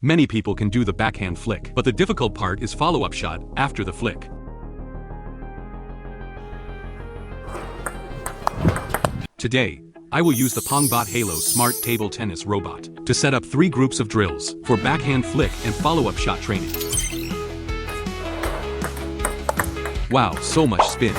Many people can do the backhand flick, but the difficult part is follow-up shot after the flick. Today, I will use the PongBot Halo Smart Table Tennis Robot to set up 3 groups of drills for backhand flick and follow-up shot training. Wow, so much spin.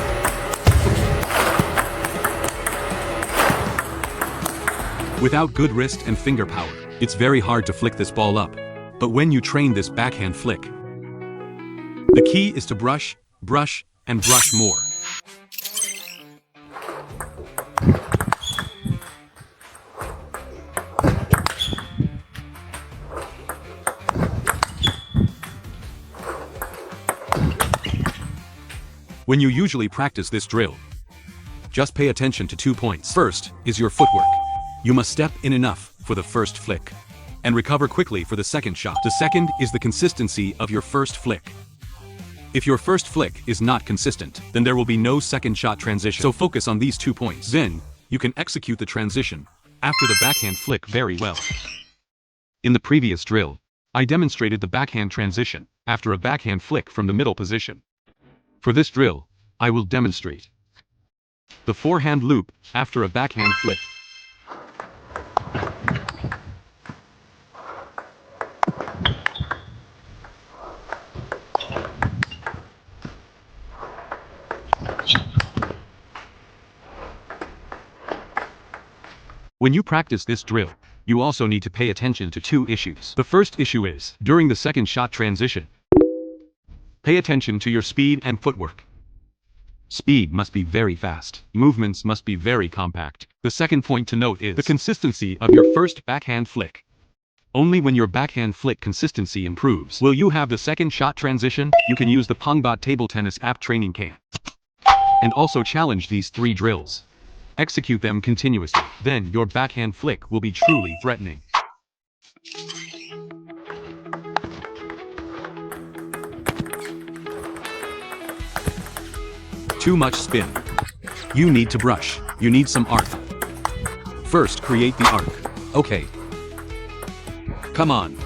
Without good wrist and finger power, it's very hard to flick this ball up. But when you train this backhand flick, the key is to brush, brush, and brush more. When you usually practice this drill, just pay attention to 2 points. First is your footwork. You must step in enough for the first flick and recover quickly for the second shot. The second is the consistency of your first flick. If your first flick is not consistent, then there will be no second shot transition. So focus on these 2 points. Then, you can execute the transition after the backhand flick very well. In the previous drill, I demonstrated the backhand transition after a backhand flick from the middle position. For this drill, I will demonstrate the forehand loop after a backhand flick. When you practice this drill, you also need to pay attention to 2 issues. The first issue is, during the second shot transition, pay attention to your speed and footwork. Speed must be very fast. Movements must be very compact. The second point to note is the consistency of your first backhand flick. Only when your backhand flick consistency improves will you have the second shot transition. You can use the PongBot Table Tennis app training camp and also challenge these 3 drills. Execute them continuously. Then your backhand flick will be truly threatening. Too much spin. You need to brush. You need some arc. First, create the arc. Okay. Come on.